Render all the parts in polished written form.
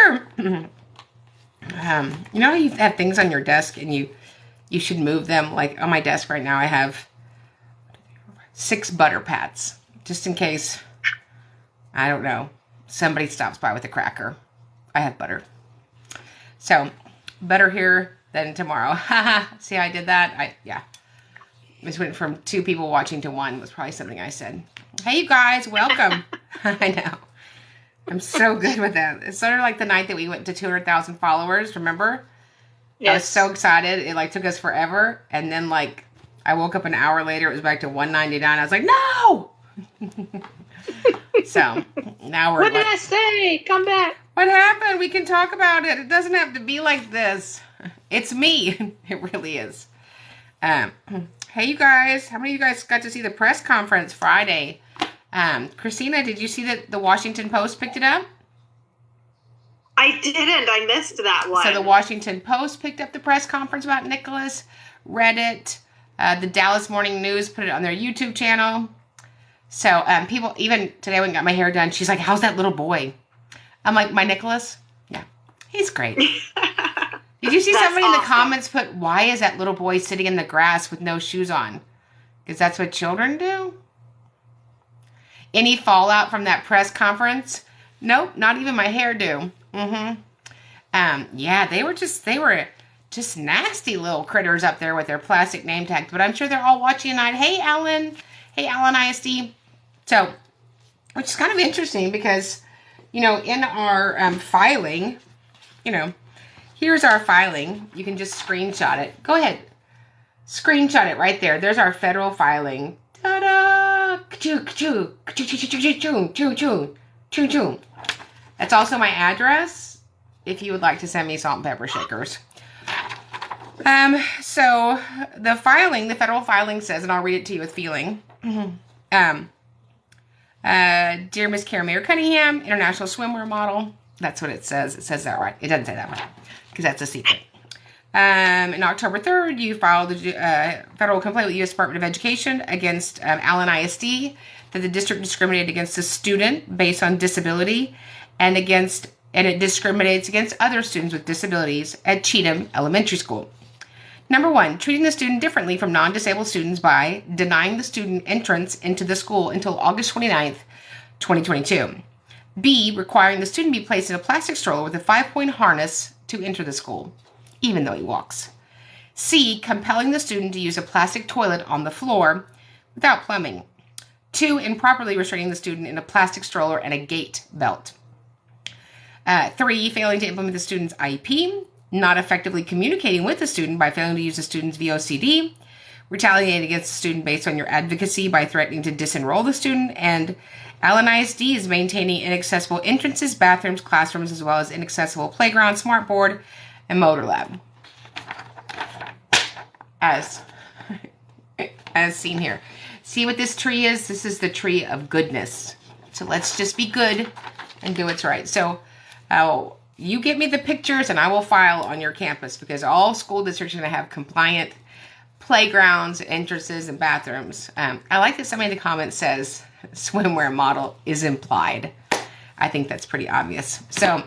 here. You know how you have things on your desk and you should move them? Like on my desk right now, I have 6 butter pats, just in case, I don't know, somebody stops by with a cracker. I have butter. So, butter here, then tomorrow. See how I did that? Yeah. This went from 2 people watching to 1. Was probably something I said. Hey, you guys, welcome. I know. I'm so good with that. It's sort of like the night that we went to 200,000 followers, remember? Yes. I was so excited. It like took us forever. And then like I woke up an hour later, it was back to 199. I was like, no! So now we're What did I say? Come back. What happened? We can talk about it. It doesn't have to be like this. It's me. It really is. Hey, you guys. How many of you guys got to see the press conference Friday? Christina, did you see that the Washington Post picked it up? I didn't. I missed that one. So the Washington Post picked up the press conference about Nicholas, read it. The Dallas Morning News put it on their YouTube channel. So people, even today when I got my hair done, she's like, how's that little boy? I'm like, my Nicholas? Yeah, he's great. Did you see somebody in the comments put, why is that little boy sitting in the grass with no shoes on? Because that's what children do? Any fallout from that press conference? Nope, not even my hairdo. Yeah, they were just nasty little critters up there with their plastic name tags. But I'm sure they're all watching tonight. Hey, Alan. Hey, Alan ISD. So, which is kind of interesting because, you know, in our filing, you know, here's our filing. You can just screenshot it. Go ahead. Screenshot it right there. There's our federal filing. Ta-da! That's also my address if you would like to send me salt and pepper shakers. So the filing, the federal filing says, and I'll read it to you with feeling. Dear Miss Mayer Cunningham, international swimwear model. That's what it says. It says that right. It doesn't say that right because that's a secret. In October 3rd, you filed a federal complaint with the U.S. Department of Education against Allen ISD that the district discriminated against a student based on disability and it discriminates against other students with disabilities at Cheatham Elementary School. Number 1, treating the student differently from non-disabled students by denying the student entrance into the school until August 29th, 2022. B, requiring the student be placed in a plastic stroller with a 5-point harness to enter the school, even though he walks. C, compelling the student to use a plastic toilet on the floor without plumbing. 2, improperly restraining the student in a plastic stroller and a gait belt. 3, failing to implement the student's IEP, not effectively communicating with the student by failing to use the student's VOCD, retaliating against the student based on your advocacy by threatening to disenroll the student, and Allen ISD is maintaining inaccessible entrances, bathrooms, classrooms, as well as inaccessible playground, smartboard, and motor lab. As seen here. See what this tree is? This is the tree of goodness. So let's just be good and do what's right. So you get me the pictures and I will file on your campus because all school districts are going to have compliant playgrounds, entrances, and bathrooms. I like that somebody in the comments says swimwear model is implied. I think that's pretty obvious. So,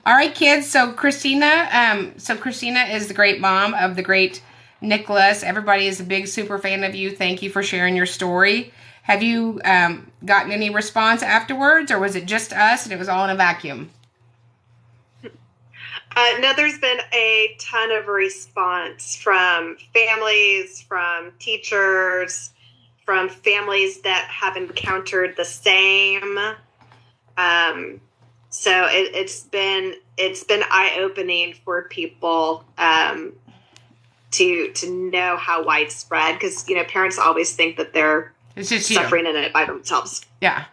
all right, kids. So Christina is the great mom of the great Nicholas. Everybody is a big super fan of you. Thank you for sharing your story. Have you gotten any response afterwards, or was it just us and it was all in a vacuum? No, there's been a ton of response from families, from teachers, from families that have encountered the same. So it's been eye-opening for people to know how widespread, because parents always think that they're suffering in it by themselves. Yeah.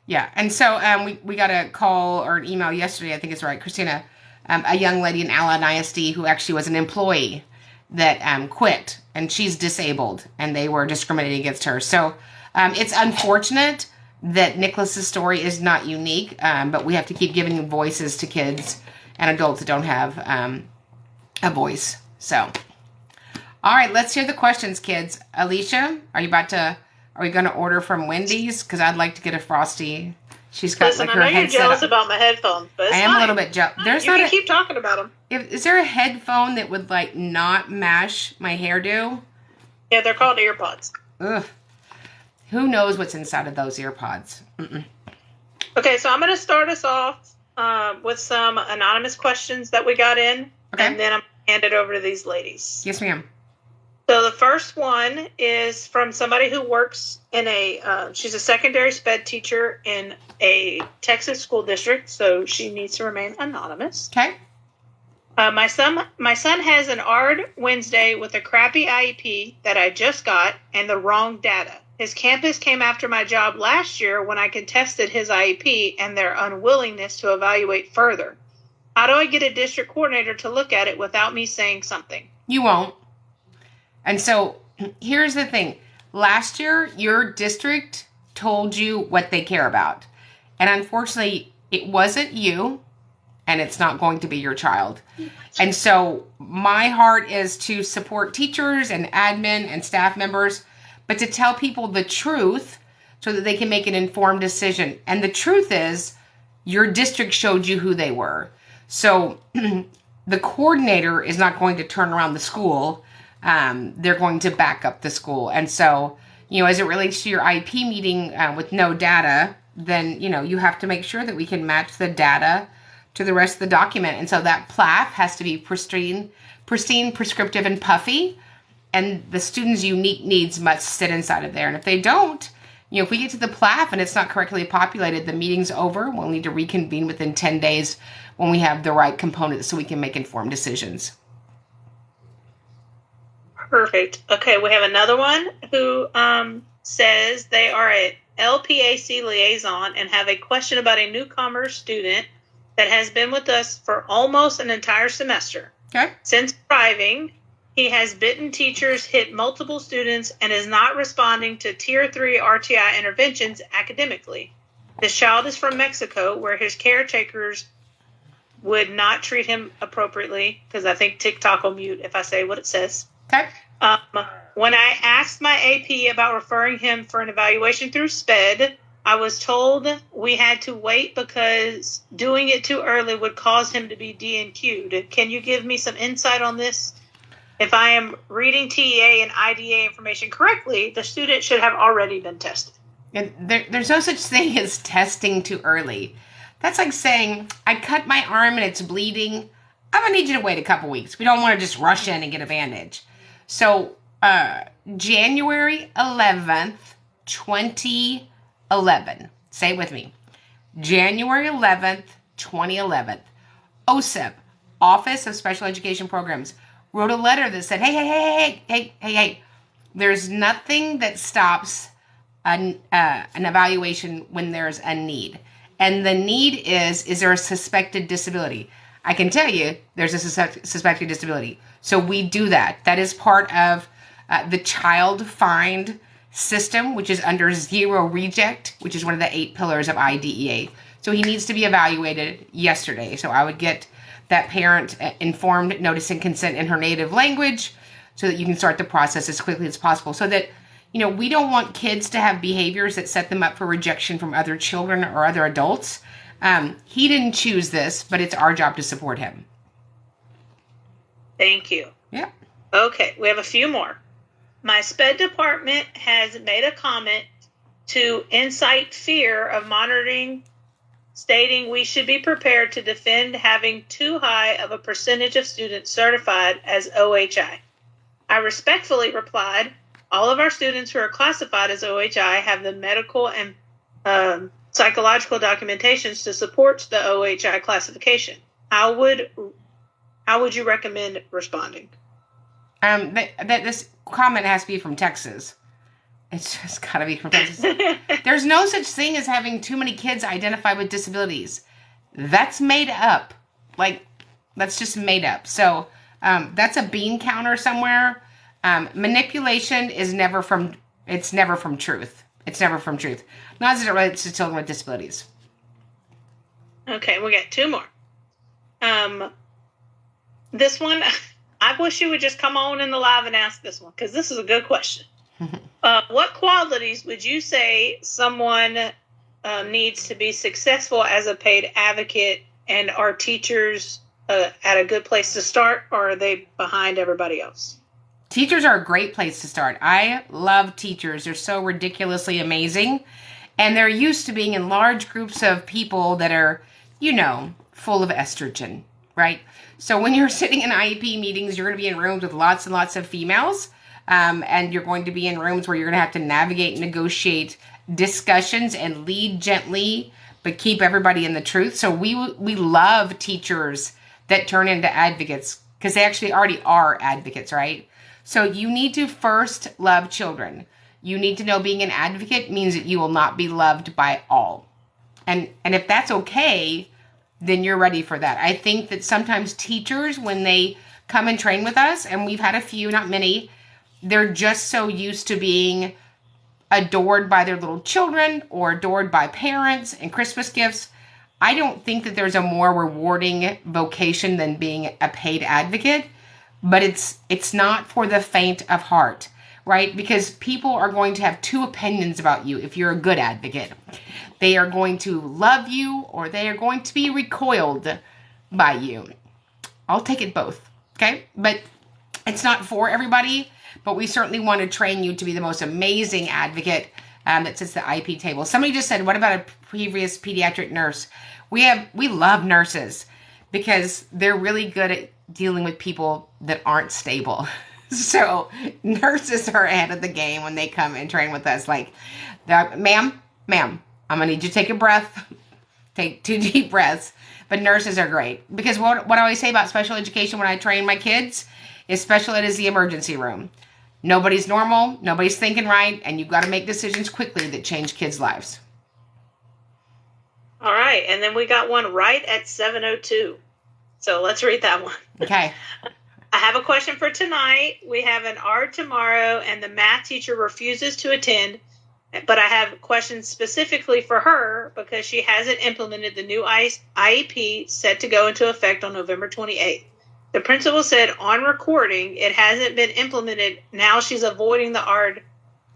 And so we got a call or an email yesterday, I think it's right, Christina. A young lady in Allen ISD who actually was an employee that quit, and she's disabled, and they were discriminating against her. So it's unfortunate that Nicholas's story is not unique, but we have to keep giving voices to kids and adults that don't have a voice. So, all right, let's hear the questions, kids. Alicia, are we going to order from Wendy's? Because I'd like to get a Frosty She's got Listen, like I her know you're headset jealous on. about my headphones, but it's I am fine. a little bit jealous. There's You not can keep talking about them. Is there a headphone that would like not mash my hairdo? Yeah, they're called earpods. Ugh. Who knows what's inside of those earpods? Mm-mm. Okay, so I'm going to start us off with some anonymous questions that we got in, and then I'm going to hand it over to these ladies. Yes, ma'am. So the first one is from somebody who works in she's a secondary sped teacher in a Texas school district, so she needs to remain anonymous. Okay. My son has an ARD Wednesday with a crappy IEP that I just got and the wrong data. His campus came after my job last year when I contested his IEP and their unwillingness to evaluate further. How do I get a district coordinator to look at it without me saying something? You won't. And so here's the thing. Last year, your district told you what they care about. And unfortunately, it wasn't you, and it's not going to be your child. And so my heart is to support teachers and admin and staff members, but to tell people the truth so that they can make an informed decision. And the truth is, your district showed you who they were. So the coordinator is not going to turn around the school. They're going to back up the school. And so, as it relates to your IP meeting with no data, then, you have to make sure that we can match the data to the rest of the document. And so that PLAF has to be pristine, prescriptive, and puffy. And the student's unique needs must sit inside of there. And if they don't, if we get to the PLAF and it's not correctly populated, the meeting's over. We'll need to reconvene within 10 days when we have the right components so we can make informed decisions. Perfect. Okay, we have another one who says they are a LPAC liaison and have a question about a newcomer student that has been with us for almost an entire semester. Okay. Since arriving, he has bitten teachers, hit multiple students, and is not responding to Tier 3 RTI interventions academically. This child is from Mexico, where his caretakers would not treat him appropriately, because I think TikTok will mute if I say what it says. Okay. When I asked my AP about referring him for an evaluation through SPED, I was told we had to wait because doing it too early would cause him to be DNQ'd. Can you give me some insight on this? If I am reading TEA and IDA information correctly, the student should have already been tested. And there's no such thing as testing too early. That's like saying, I cut my arm and it's bleeding. I'm going to need you to wait a couple weeks. We don't want to just rush in and get a bandage. So, January 11th, 2011. Say it with me. January 11th, 2011. OSEP, Office of Special Education Programs, wrote a letter that said, hey. There's nothing that stops an evaluation when there's a need. And the need is there a suspected disability? I can tell you there's a suspected disability. So we do that. That is part of the child find system, which is under zero reject, which is one of the 8 pillars of IDEA. So he needs to be evaluated yesterday. So I would get that parent informed, notice, and consent in her native language so that you can start the process as quickly as possible. So that, we don't want kids to have behaviors that set them up for rejection from other children or other adults. He didn't choose this, but it's our job to support him. Thank you. Yeah. Okay, we have a few more. My SPED department has made a comment to incite fear of monitoring, stating we should be prepared to defend having too high of a percentage of students certified as OHI. I respectfully replied, all of our students who are classified as OHI have the medical and psychological documentations to support the OHI classification. How would you recommend responding? This comment has to be from Texas. It's just got to be from Texas. There's no such thing as having too many kids identified with disabilities. That's made up. That's just made up. So that's a bean counter somewhere. Manipulation is never from truth. It's never from truth. Not as it relates to children with disabilities. Okay, we got 2 more. This one, I wish you would just come on in the live and ask this one, because this is a good question. What qualities would you say someone needs to be successful as a paid advocate, and are teachers at a good place to start, or are they behind everybody else? Teachers are a great place to start. I love teachers. They're so ridiculously amazing. And they're used to being in large groups of people that are, full of estrogen, right? So when you're sitting in IEP meetings, you're going to be in rooms with lots and lots of females. And you're going to be in rooms where you're going to have to navigate, negotiate discussions and lead gently, but keep everybody in the truth. So we love teachers that turn into advocates, because they actually already are advocates, right? So you need to first love children. You need to know being an advocate means that you will not be loved by all. And if that's okay, then you're ready for that. I think that sometimes teachers, when they come and train with us, and we've had a few, not many, they're just so used to being adored by their little children or adored by parents and Christmas gifts. I don't think that there's a more rewarding vocation than being a paid advocate, but it's not for the faint of heart, right? Because people are going to have two opinions about you if you're a good advocate. They are going to love you, or they are going to be recoiled by you. I'll take it both, okay? But it's not for everybody, but we certainly want to train you to be the most amazing advocate that sits at the IP table. Somebody just said, what about a previous pediatric nurse? We love nurses because they're really good at dealing with people that aren't stable. So nurses are ahead of the game when they come and train with us. Like, ma'am, I'm going to need you to take a breath. Take 2 deep breaths. But nurses are great. Because what I always say about special education when I train my kids is special ed is the emergency room. Nobody's normal. Nobody's thinking right. And you've got to make decisions quickly that change kids' lives. All right. And then we got one right at 7:02. So let's read that one. Okay. I have a question for tonight. We have an ARD tomorrow, and the math teacher refuses to attend. But I have questions specifically for her because she hasn't implemented the new IEP set to go into effect on November 28th. The principal said on recording it hasn't been implemented. Now she's avoiding the ARD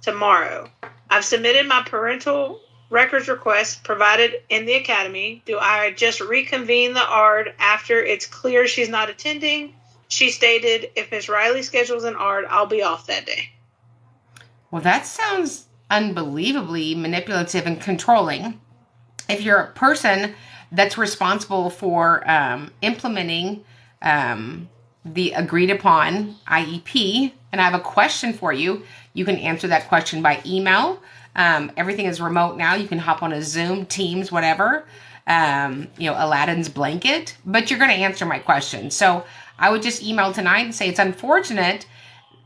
tomorrow. I've submitted my parental records request provided in the academy. Do I just reconvene the ARD after it's clear she's not attending? She stated, if Ms. Riley schedules an ARD, I'll be off that day. Well, that sounds unbelievably manipulative and controlling. If you're a person that's responsible for implementing the agreed upon IEP, and I have a question for you, you can answer that question by email. Everything is remote now. You can hop on a Zoom, Teams, whatever, Aladdin's blanket, but you're going to answer my question. So I would just email tonight and say it's unfortunate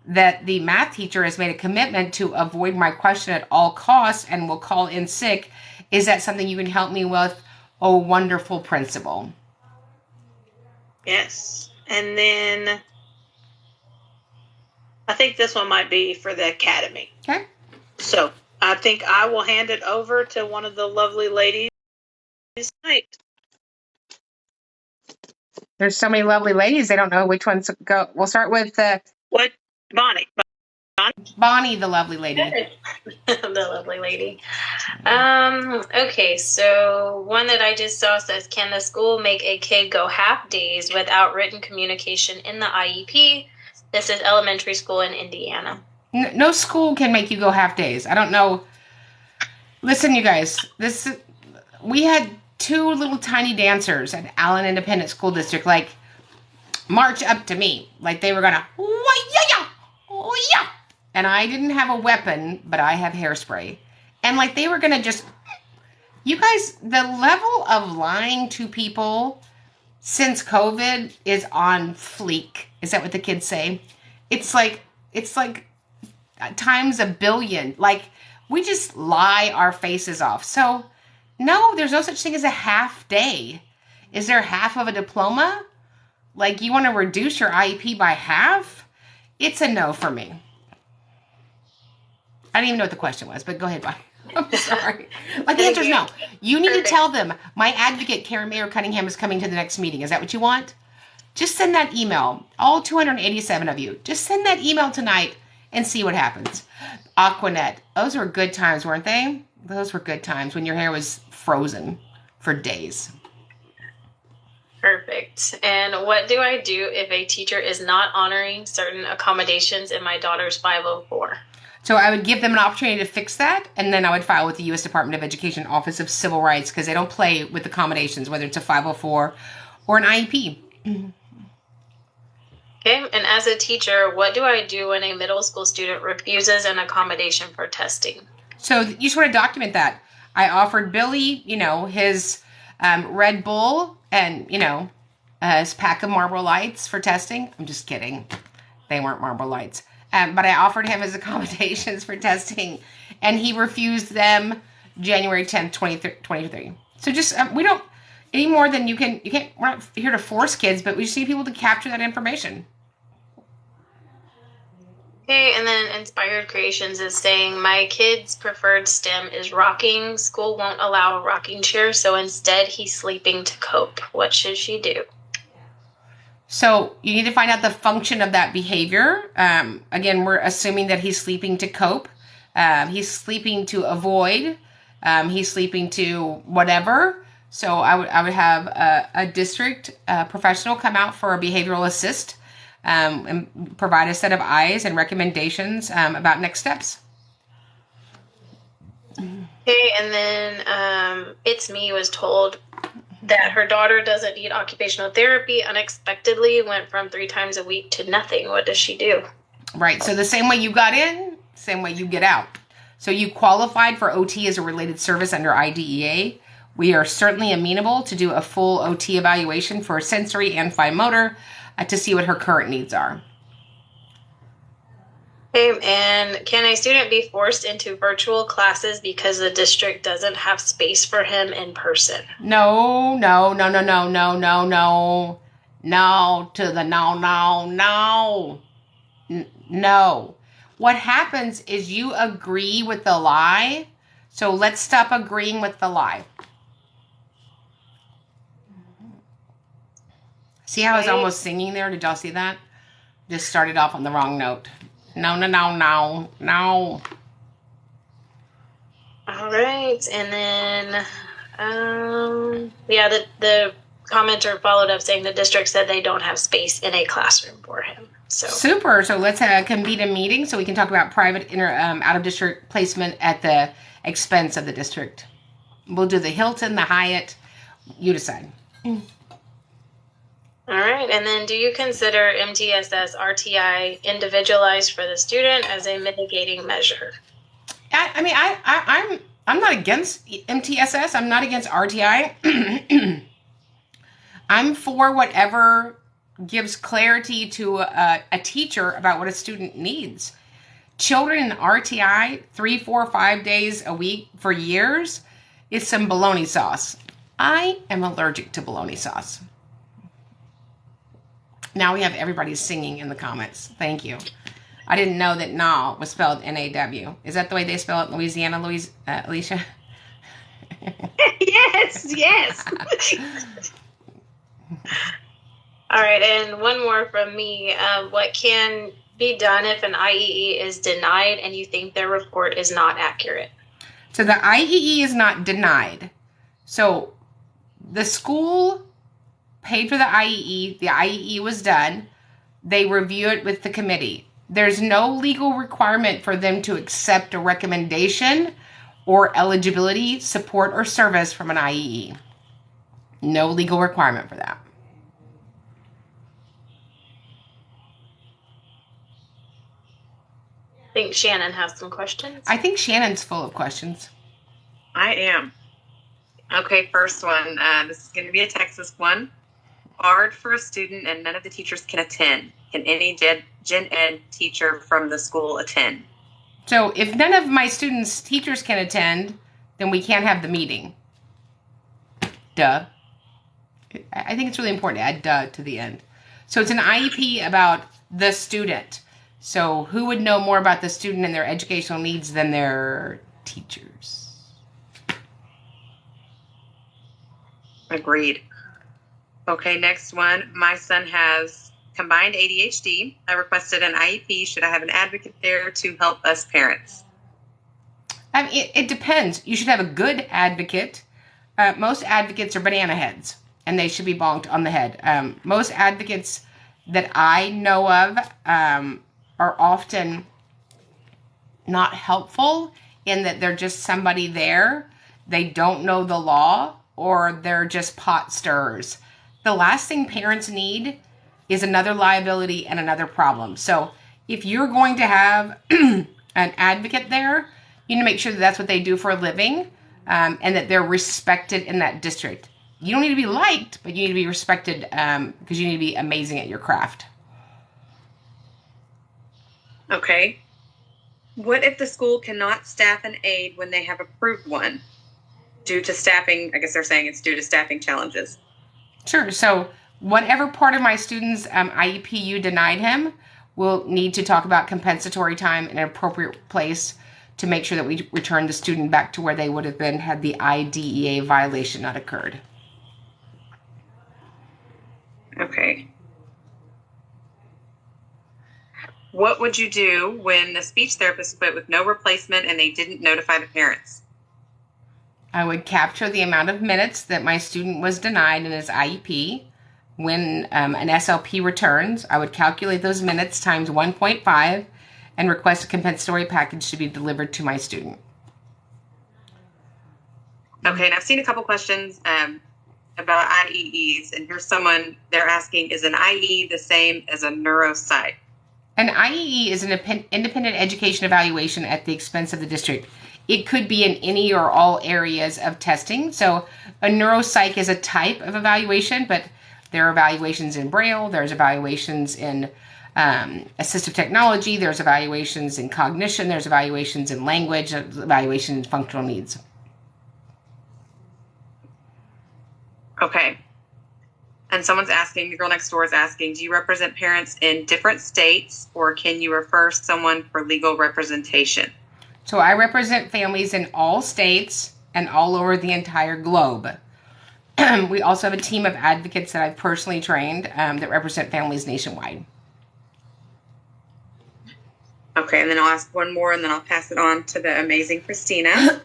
that the math teacher has made a commitment to avoid my question at all costs and will call in sick. Is that something you can help me with? Oh, wonderful principal. Yes. And then I think this one might be for the academy. Okay. So I think I will hand it over to one of the lovely ladies tonight. There's so many lovely ladies. They don't know which ones to go. We'll start with What? Bonnie. Bonnie, the lovely lady. The lovely lady. Okay, so one that I just saw says, can the school make a kid go half days without written communication in the IEP? This is elementary school in Indiana. No school can make you go half days. I don't know. Listen, you guys, we had 2 little tiny dancers at Allen Independent School District, like, march up to me. Like they were going to, yeah. And I didn't have a weapon, but I have hairspray. And like they were going to just, you guys, the level of lying to people since COVID is on fleek. Is that what the kids say? It's like times a billion. Like we just lie our faces off. So no, there's no such thing as a half day. Is there half of a diploma? Like you want to reduce your IEP by half? It's a no for me. I didn't even know what the question was, but go ahead, Bonnie. I'm sorry. Like the answer is no. You need to tell them, my advocate, Mayer Cunningham, is coming to the next meeting. Is that what you want? Just send that email. All 287 of you. Just send that email tonight and see what happens. Aquanet. Those were good times, weren't they? Those were good times when your hair was frozen for days. Perfect. And what do I do if a teacher is not honoring certain accommodations in my daughter's 504? So I would give them an opportunity to fix that, and then I would file with the U.S. Department of Education Office of Civil Rights, because they don't play with accommodations, whether it's a 504 or an IEP. Okay, and as a teacher, what do I do when a middle school student refuses an accommodation for testing? So you just want to document that. I offered Billy, his Red Bull and, his pack of Marlboro Lights for testing. I'm just kidding. They weren't Marlboro Lights. But I offered him his accommodations for testing, and he refused them January 10th, 2023. So just, we don't, any more than you can't, we're not here to force kids, but we just need people to capture that information. Okay, and then Inspired Creations is saying, my kid's preferred STEM is rocking. School won't allow a rocking chair, so instead he's sleeping to cope. What should she do? So you need to find out the function of that behavior. Again, we're assuming that he's sleeping to cope. He's sleeping to avoid. He's sleeping to whatever. So I would have a district professional come out for a behavioral assist and provide a set of eyes and recommendations about next steps. Okay, and then It's Me was told that her daughter doesn't need occupational therapy, unexpectedly went from 3 times a week to nothing. What does she do? Right. So the same way you got in, same way you get out. So you qualified for OT as a related service under IDEA. We are certainly amenable to do a full OT evaluation for sensory and fine motor to see what her current needs are. Okay, and can a student be forced into virtual classes because the district doesn't have space for him in person? No. No to the no. What happens is you agree with the lie. So let's stop agreeing with the lie. See how I was almost singing there? Did y'all see that? Just started off on the wrong note. No. All right, and then, the commenter followed up saying the district said they don't have space in a classroom for him. So super. So let's convene a meeting so we can talk about private out-of-district placement at the expense of the district. We'll do the Hilton, the Hyatt. You decide. All right, and then do you consider MTSS RTI individualized for the student as a mitigating measure? I'm not against MTSS. I'm not against RTI. I'm for whatever gives clarity to a teacher about what a student needs. Children in RTI 3, 4, 5 days a week for years is some bologna sauce. I am allergic to bologna sauce. Now we have everybody singing in the comments. Thank you. I didn't know that naw was spelled N-A-W. Is that the way they spell it in Louisiana, Alicia? Yes. All right, and one more from me. What can be done if an IEE is denied and you think their report is not accurate? So the IEE is not denied. So the school paid for the IEE. The IEE was done. They review it with the committee. There's no legal requirement for them to accept a recommendation or eligibility, support, or service from an IEE. No legal requirement for that. I think Shannon has some questions. I think Shannon's full of questions. I am. Okay, first one. This is going to be a Texas one. Hard for a student and none of the teachers can attend. Can any gen ed teacher from the school attend? So if none of my students' teachers can attend, then we can't have the meeting. Duh. I think it's really important to add duh to the end. So it's an IEP about the student. So who would know more about the student and their educational needs than their teachers? Agreed. Okay, next one. My son has combined ADHD. I requested an IEP. Should I have an advocate there to help us parents? It depends. You should have a good advocate. Most advocates are banana heads, and they should be bonked on the head. Most advocates that I know of are often not helpful in that they're just somebody there. They don't know the law, or they're just pot stirrers. The last thing parents need is another liability and another problem. So if you're going to have an advocate there, you need to make sure that that's what they do for a living, and that they're respected in that district. You don't need to be liked, but you need to be respected because you need to be amazing at your craft. Okay. What if the school cannot staff an aide when they have approved one due to staffing? I guess they're saying it's due to staffing challenges. Sure. So whatever part of my student's IEP you denied him, we'll need to talk about compensatory time in an appropriate place to make sure that we return the student back to where they would have been had the IDEA violation not occurred. Okay. What would you do when the speech therapist quit with no replacement and they didn't notify the parents? I would capture the amount of minutes that my student was denied in his IEP. When an SLP returns, I would calculate those minutes times 1.5 and request a compensatory package to be delivered to my student. Okay, and I've seen a couple questions about IEEs, and here's someone, they're asking, is an IE the same as a neuropsych? An IEE is an independent education evaluation at the expense of the district. It could be in any or all areas of testing. So a neuropsych is a type of evaluation, but there are evaluations in Braille, there's evaluations in assistive technology, there's evaluations in cognition, there's evaluations in language, there's evaluations in functional needs. Okay. And someone's asking, the girl next door is asking, do you represent parents in different states, or can you refer someone for legal representation? So I represent families in all states and all over the entire globe. We also have a team of advocates that I've personally trained that represent families nationwide. Okay, and then I'll ask one more, and then I'll pass it on to the amazing Christina.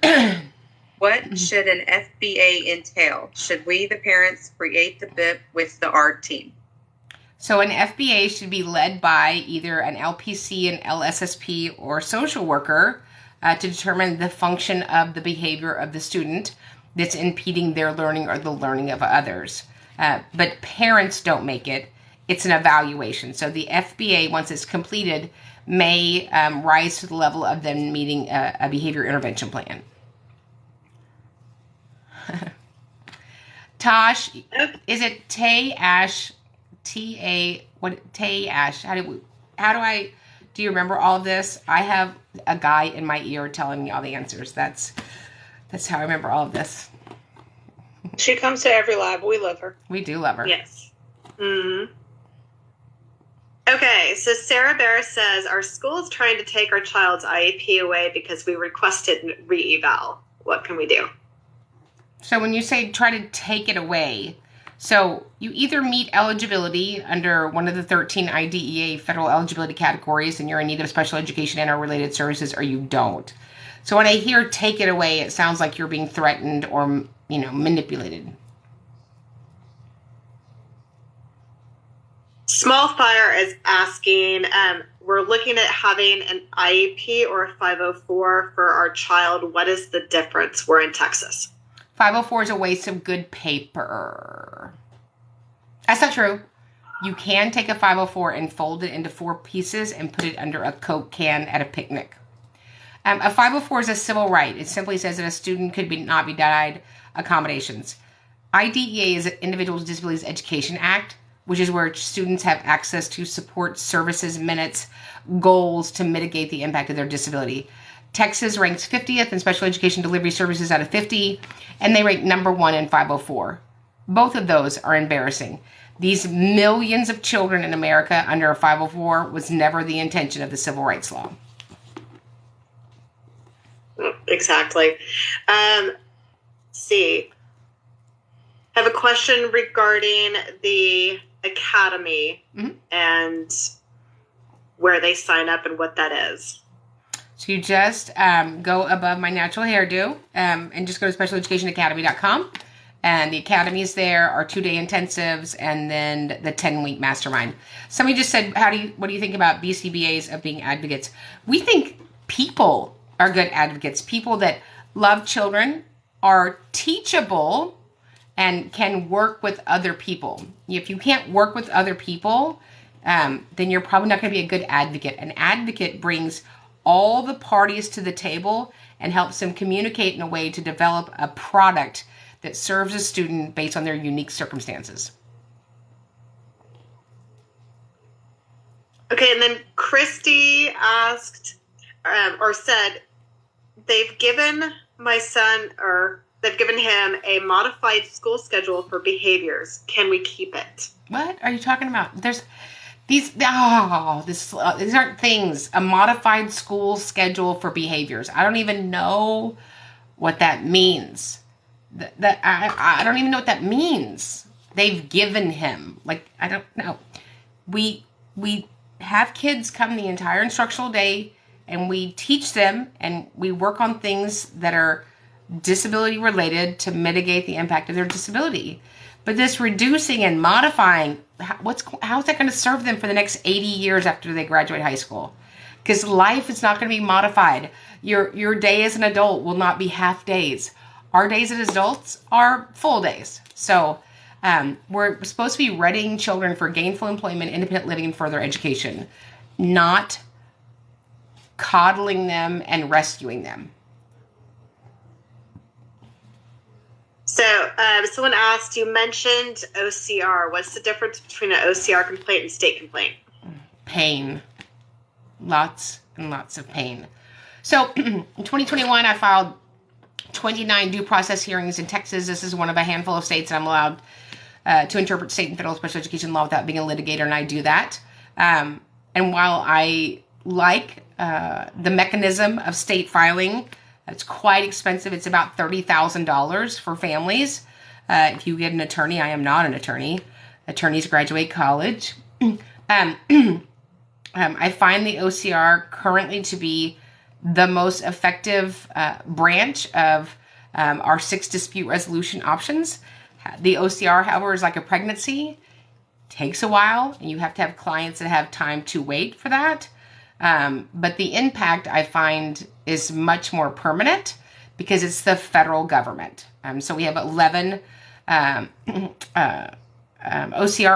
What should an FBA entail? Should we, the parents, create the BIP with the ARD team? So an FBA should be led by either an LPC, an LSSP, or social worker to determine the function of the behavior of the student that's impeding their learning or the learning of others. But parents don't make it. It's an evaluation. So the FBA, once it's completed, may rise to the level of them meeting a behavior intervention plan. Tosh, is it Tay Ash? Tay Ash? Do you remember all of this? I have a guy in my ear telling me all the answers. That's how I remember all of this. She comes to every lab. We love her. We do love her. Yes. Mm-hmm. Okay, so Sarah Bear says, our school is trying to take our child's IEP away because we requested re-eval. What can we do? So when you say try to take it away, so you either meet eligibility under one of the 13 IDEA federal eligibility categories and you're in need of special education and or related services, or you don't. So when I hear take it away, it sounds like you're being threatened or, manipulated. Small Fire is asking, we're looking at having an IEP or a 504 for our child. What is the difference? We're in Texas. 504 is a waste of good paper. That's not true. You can take a 504 and fold it into 4 pieces and put it under a Coke can at a picnic. A 504 is a civil right. It simply says that a student could not be denied accommodations. IDEA is an Individuals with Disabilities Education Act, which is where students have access to support services, minutes, goals to mitigate the impact of their disability. Texas ranks 50th in special education delivery services out of 50, and they rank number 1 in 504. Both of those are embarrassing. These millions of children in America under a 504 was never the intention of the civil rights law. Exactly. See. I have a question regarding the Academy Mhm. and where they sign up and what that is. So you just go above my natural hairdo and just go to specialeducationacademy.com. And the academy is there, our 2-day intensives, and then the 10-week mastermind. Somebody just said, what do you think about BCBAs of being advocates? We think people are good advocates. People that love children, are teachable, and can work with other people. If you can't work with other people, then you're probably not going to be a good advocate. An advocate brings all the parties to the table and helps them communicate in a way to develop a product that serves a student based on their unique circumstances. Okay, and then Christy asked or said, they've given him a modified school schedule for behaviors. Can we keep it? What are you talking about? These aren't things. A modified school schedule for behaviors. I don't even know what that means. I don't even know what that means. They've given him, I don't know. We have kids come the entire instructional day, and we teach them, and we work on things that are disability related to mitigate the impact of their disability. But this reducing and modifying, how's that going to serve them for the next 80 years after they graduate high school? Because life is not going to be modified. Your day as an adult will not be half days. Our days as adults are full days. So we're supposed to be readying children for gainful employment, independent living, and further education, not coddling them and rescuing them. So someone asked, you mentioned OCR. What's the difference between an OCR complaint and state complaint? Pain. Lots and lots of pain. So in 2021, I filed 29 due process hearings in Texas. This is one of a handful of states that I'm allowed to interpret state and federal special education law without being a litigator, and I do that. And while I like the mechanism of state filing, it's quite expensive. It's about $30,000 for families. If you get an attorney, I am not an attorney. Attorneys graduate college. I find the OCR currently to be the most effective branch of our 6 dispute resolution options. The OCR, however, is like a pregnancy. Takes a while, and you have to have clients that have time to wait for that. But the impact, I find, is much more permanent because it's the federal government. So we have 11 OCR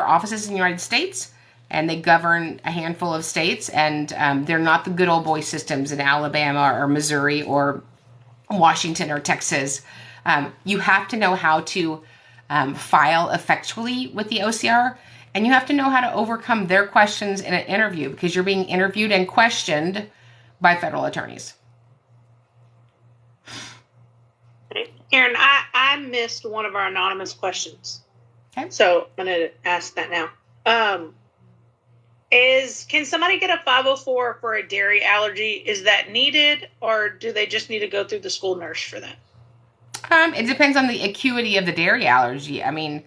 offices in the United States, and they govern a handful of states, and they're not the good old boy systems in Alabama or Missouri or Washington or Texas. You have to know how to file effectually with the OCR, and you have to know how to overcome their questions in an interview because you're being interviewed and questioned by federal attorneys. Karen, I missed one of our anonymous questions. Okay. So I'm going to ask that now. Can somebody get a 504 for a dairy allergy? Is that needed, or do they just need to go through the school nurse for that? It depends on the acuity of the dairy allergy. I mean,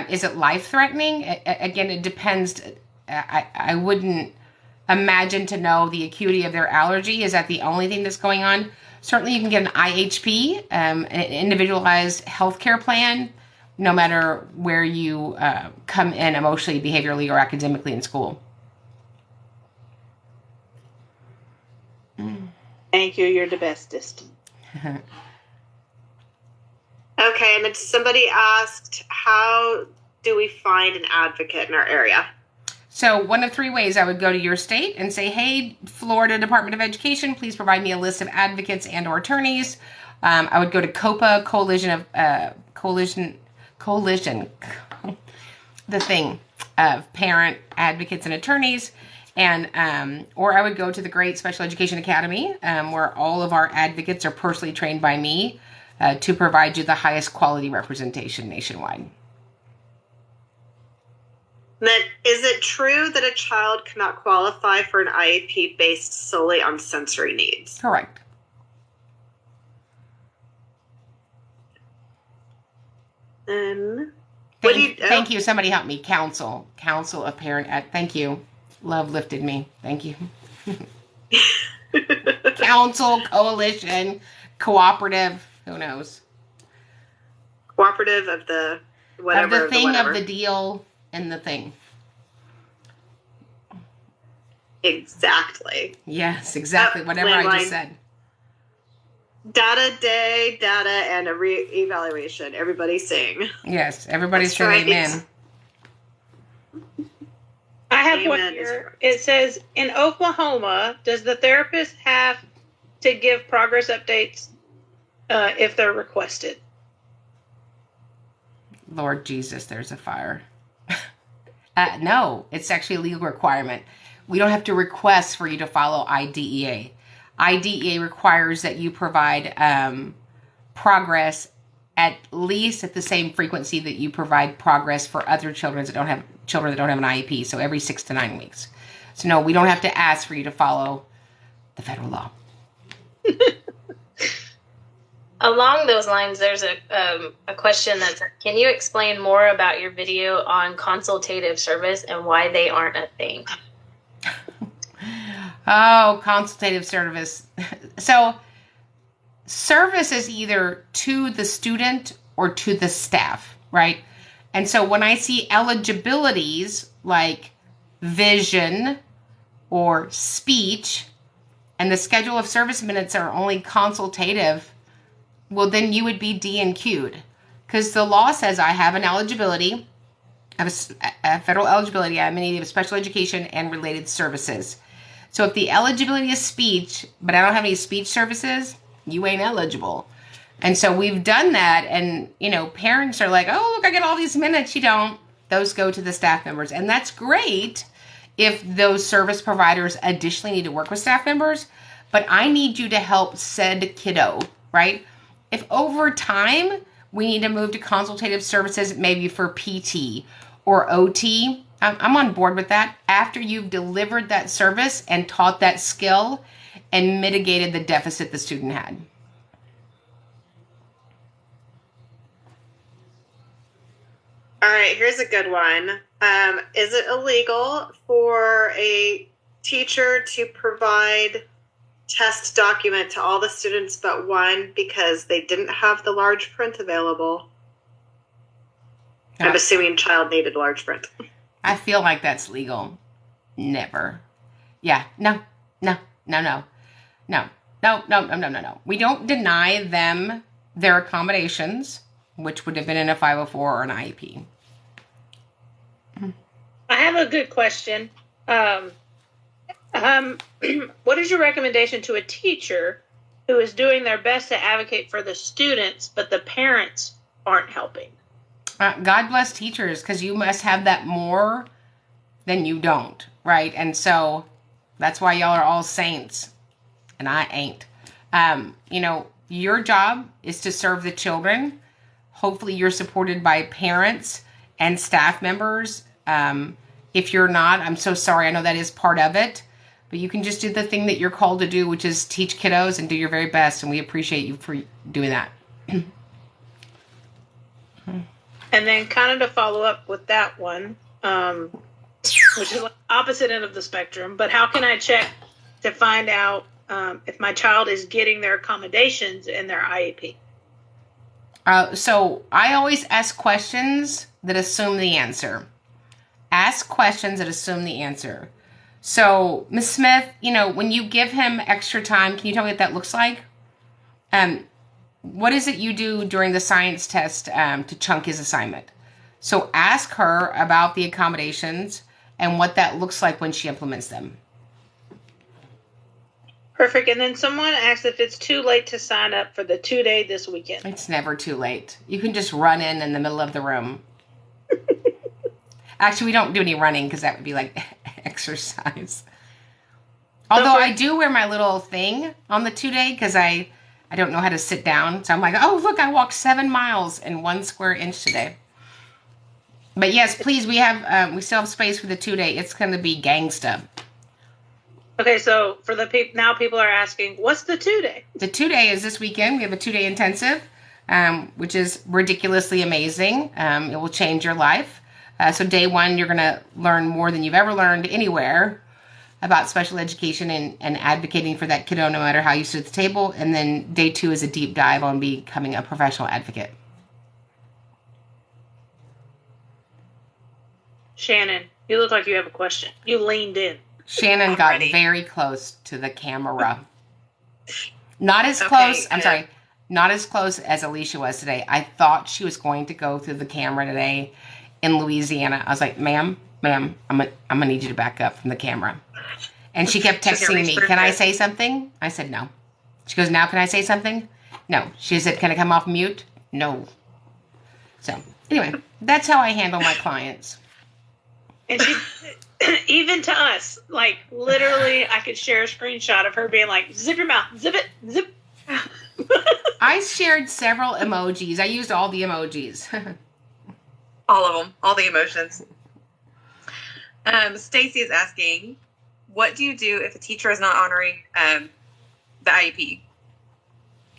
is it life-threatening? Again, it depends. I wouldn't imagine to know the acuity of their allergy. Is that the only thing that's going on? Certainly, you can get an IHP, an individualized healthcare plan, no matter where you come in emotionally, behaviorally, or academically in school. Thank you. You're the bestest. Okay, and then somebody asked, how do we find an advocate in our area? So one of 3 ways: I would go to your state and say, hey, Florida Department of Education, please provide me a list of advocates and or attorneys. I would go to COPA, Coalition, the thing of parent advocates and attorneys. And or I would go to the Great Special Education Academy, where all of our advocates are personally trained by me to provide you the highest quality representation nationwide. Then, is it true that a child cannot qualify for an IEP based solely on sensory needs? Correct. Thank you. Somebody help me. Council of Parent. Thank you. Love lifted me. Thank you. Council, coalition, cooperative. Who knows? Cooperative of the whatever. Of the thing, of the deal, and the thing. Exactly. Yes, exactly. Whatever I just said. Data day, data, and a re-evaluation. Everybody sing. Yes, everybody sing amen. I have one here. It says, in Oklahoma, does the therapist have to give progress updates if they're requested? Lord Jesus, there's a fire. No, it's actually a legal requirement. We don't have to request for you to follow IDEA. IDEA requires that you provide progress at least at the same frequency that you provide progress for other children that don't have an IEP. So every 6 to 9 weeks. So no, we don't have to ask for you to follow the federal law. Along those lines, there's a question that's, can you explain more about your video on consultative service and why they aren't a thing? Oh, consultative service. So service is either to the student or to the staff, right? And so when I see eligibilities like vision or speech and the schedule of service minutes are only consultative, well, then you would be D&Q'd because the law says I have an eligibility, I have a federal eligibility, I'm in need of special education and related services. So if the eligibility is speech, but I don't have any speech services, you ain't eligible. And so we've done that. And, parents are like, oh, look, I get all these minutes. You don't. Those go to the staff members. And that's great if those service providers additionally need to work with staff members. But I need you to help said kiddo, right? If over time we need to move to consultative services, maybe for PT or OT, I'm on board with that after you've delivered that service and taught that skill and mitigated the deficit the student had. All right, here's a good one. Is it illegal for a teacher to provide test document to all the students but one because they didn't have the large print available? I'm assuming child needed large print. I feel like that's legal. Never. Yeah. No. We don't deny them their accommodations, which would have been in a 504 or an IEP. I have a good question. What is your recommendation to a teacher who is doing their best to advocate for the students, but the parents aren't helping? God bless teachers, because you must have that more than you don't, right? And so that's why y'all are all saints, and I ain't. Your job is to serve the children. Hopefully you're supported by parents and staff members. If you're not, I'm so sorry. I know that is part of it. But you can just do the thing that you're called to do, which is teach kiddos and do your very best. And we appreciate you for doing that. And then kind of to follow up with that one, which is like opposite end of the spectrum, but how can I check to find out if my child is getting their accommodations in their IEP? So I always ask questions that assume the answer. Ask questions that assume the answer. So, Ms. Smith, when you give him extra time, can you tell me what that looks like? What is it you do during the science test to chunk his assignment? So ask her about the accommodations and what that looks like when she implements them. Perfect. And then someone asked if it's too late to sign up for the 2-day this weekend. It's never too late. You can just run in the middle of the room. Actually, we don't do any running because that would be like exercise. Although I do wear my little thing on the 2-day because I don't know how to sit down. So I'm like, oh, look, I walked 7 miles in 1 square inch today. But yes, please, we still have space for the 2-day. It's going to be gangsta. Okay, so for the now people are asking, what's the 2-day? The 2-day is this weekend. We have a 2-day intensive. which is ridiculously amazing. It will change your life. So day one, you're going to learn more than you've ever learned anywhere about special education and advocating for that kiddo no matter how you sit at the table. And then day two is a deep dive on becoming a professional advocate. Shannon, you look like you have a question. You leaned in. Shannon got very close to the camera. Not as close. I'm sorry. Not as close as Alicia was today. I thought she was going to go through the camera today in Louisiana. I was like, ma'am, I'm gonna need you to back up from the camera. And she kept texting me, can I say something? I said, no. She goes, now can I say something? No. She said, can I come off mute? No. So anyway, that's how I handle my clients. And she, even to us, like literally, I could share a screenshot of her being like, zip your mouth, zip it, zip. I shared several emojis. I used all the emojis. All of them, all the emotions. Stacy is asking, what do you do if a teacher is not honoring the IEP?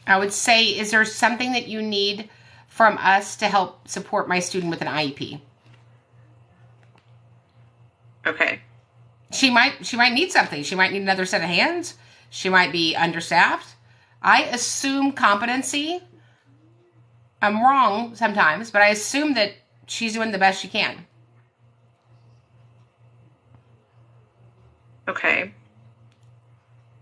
I would say, is there something that you need from us to help support my student with an IEP? Okay. She might need something. She might need another set of hands. She might be understaffed. I assume competency. I'm wrong sometimes, but I assume that she's doing the best she can. Okay.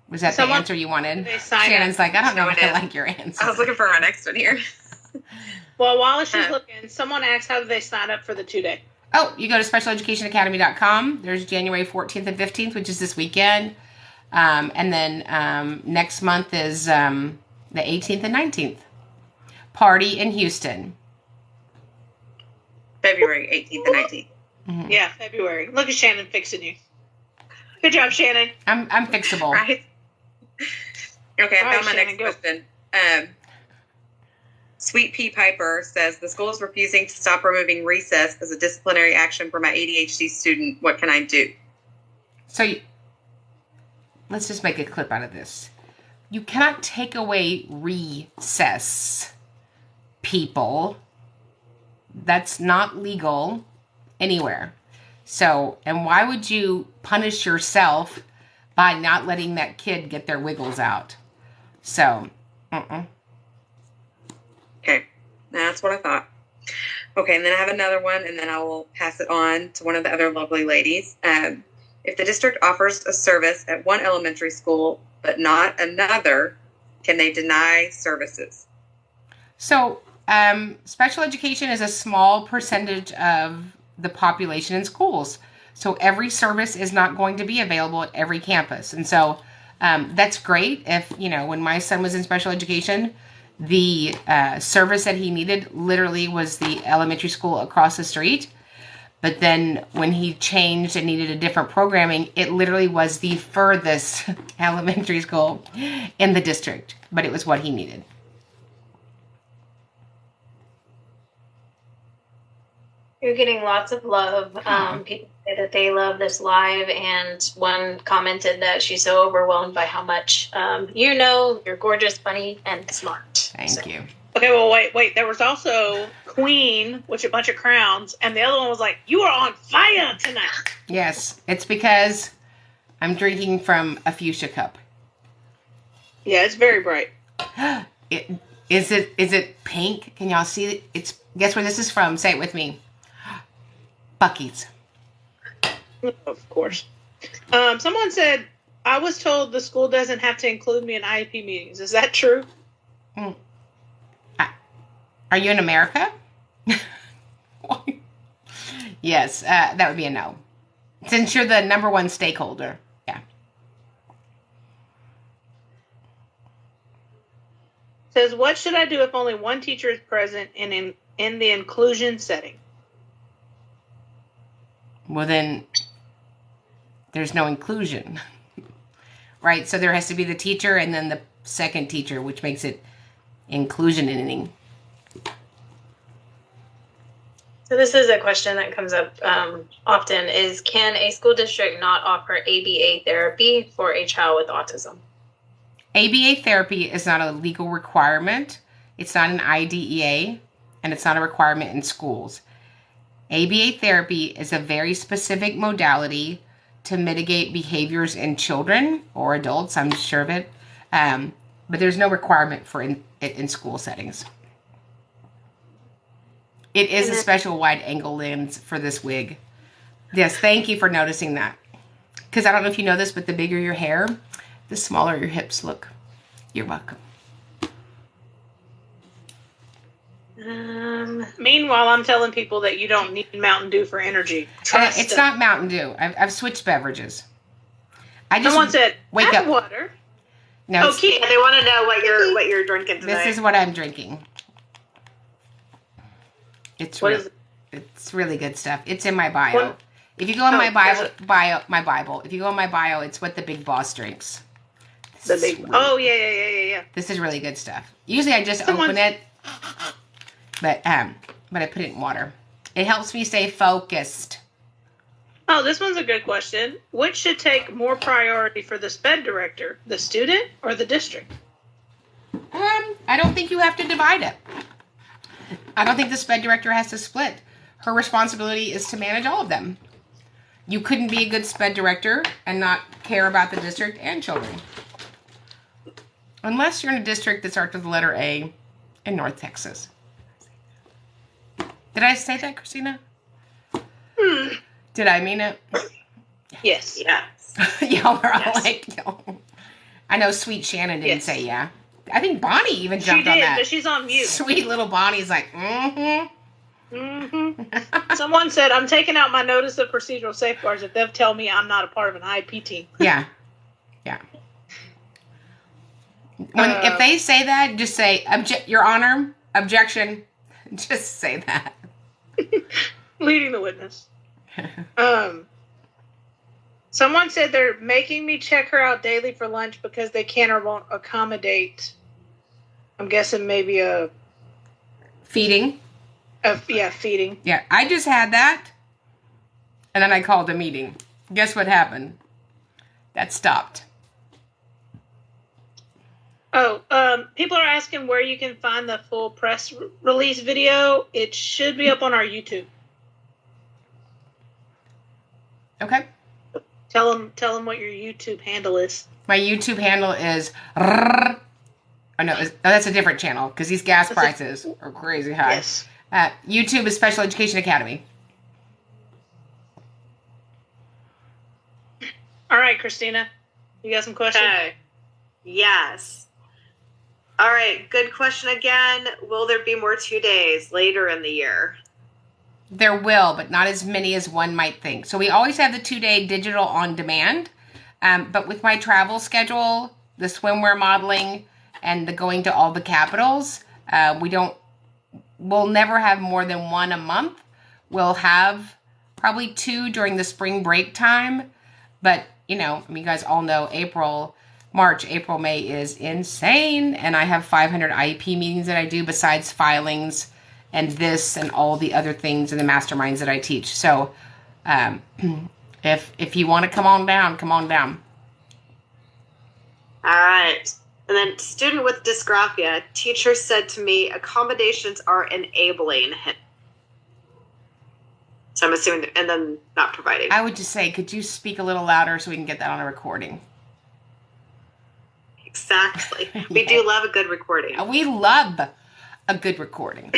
Was that the answer you wanted? Shannon's like, I don't know if I like your answer. I was looking for our next one here. Well, while she's looking, someone asked how do they sign up for the 2-day? Oh, you go to specialeducationacademy.com. There's January 14th and 15th, which is this weekend. And then next month is the 18th and 19th. Party in Houston. February 18th and 19th. Mm-hmm. Yeah, February. Look at Shannon fixing you. Good job, Shannon. I'm fixable. Right? Okay, I found my Shannon, next question. Sweet Pea Piper says, the school is refusing to stop removing recess as a disciplinary action for my ADHD student. What can I do? So let's just make a clip out of this. You cannot take away recess, people. That's not legal anywhere. So, and why would you punish yourself by not letting that kid get their wiggles out? So, Okay, that's what I thought. Okay, and then I have another one, and then I will pass it on to one of the other lovely ladies. If the district offers a service at one elementary school but not another, can they deny services? So, special education is a small percentage of the population in schools. So every service is not going to be available at every campus. And so that's great if, when my son was in special education, the service that he needed literally was the elementary school across the street. But then when he changed and needed a different programming, it literally was the furthest elementary school in the district. But it was what he needed. You're getting lots of love. People say that they love this live, and one commented that she's so overwhelmed by how much you're gorgeous, funny, and smart. Thank you. Okay, well, wait. There was also Queen, which a bunch of crowns, and the other one was like, you are on fire tonight. Yes, it's because I'm drinking from a fuchsia cup. Yeah, it's very bright. Is it pink? Can y'all see it? It's, guess where this is from? Say it with me. Buc-ee's. Of course. Someone said, I was told the school doesn't have to include me in IEP meetings. Is that true? Are you in America? Yes, that would be a no. Since you're the number one stakeholder. Yeah. Says, what should I do if only one teacher is present in the inclusion setting? Well, then there's no inclusion, right? So there has to be the teacher and then the second teacher, which makes it inclusioning. So this is a question that comes up often is, can a school district not offer ABA therapy for a child with autism? ABA therapy is not a legal requirement. It's not an IDEA, and it's not a requirement in schools. ABA therapy is a very specific modality to mitigate behaviors in children or adults, I'm sure of it, but there's no requirement for it in school settings. It is a special wide-angle lens for this wig. Yes, thank you for noticing that. Because I don't know if you know this, but the bigger your hair, the smaller your hips look. You're welcome. Meanwhile, I'm telling people that you don't need Mountain Dew for energy. Trust It's it. not Mountain Dew. I've switched beverages. I just Someone said, wake add up. water. No, Okay, they want to know what you're drinking tonight. this is what I'm drinking. It's What real, is it? It's really good stuff. It's in my bio. What? If you go on my there's Bible. If you go on my bio, it's what the big boss drinks. The big. Oh yeah. This is really good stuff. Usually I just Someone- open it, but I put it in water. It helps me stay focused. Oh, this one's a good question. Which should take more priority for the SPED director, the student or the district? I don't think you have to divide it. I don't think the SPED director has to split. Her responsibility is to manage all of them. You couldn't be a good SPED director and not care about the district and children. Unless you're in a district that starts with the letter A in North Texas. Did I say that, Christina? Did I mean it? Yes. Yes. Y'all are all Yes. like, no. I know Sweet Shannon didn't Yes. say yeah. I think Bonnie even She jumped on did, that. but she's on mute. Sweet little Bonnie's like, Someone said, I'm taking out my notice of procedural safeguards if they'll tell me I'm not a part of an IEP team. Yeah. If they say that, just say, Your Honor, objection. Just say that. Leading the witness. Someone said they're making me check her out daily for lunch because they can or won't accommodate. I'm guessing maybe Feeding. feeding. Yeah, I just had that. And then I called a meeting. Guess what happened? That stopped. Oh, people are asking where you can find the full press release video. It should be up on our YouTube. Okay. Tell them what your YouTube handle is. My YouTube handle is... Oh, no, that's a different channel because these gas prices are crazy high. Yes. YouTube is Special Education Academy. All right, Christina. You got some questions? Okay. Yes. All right. Good question again. Will there be more 2 days later in the year? There will, but not as many as one might think. So we always have the 2-day digital on demand. But with my travel schedule, the swimwear modeling, and the going to all the capitals, we'll never have more than one a month. We'll have probably 2 during the spring break time. But, you guys all know March, April, May is insane. And I have 500 IEP meetings that I do besides filings and this and all the other things in the masterminds that I teach. So if you want to come on down, come on down. All right. And then student with dysgraphia, teacher said to me, accommodations are enabling him. So I'm assuming, and then not providing. I would just say, could you speak a little louder so we can get that on a recording? Exactly. We do love a good recording. We love a good recording.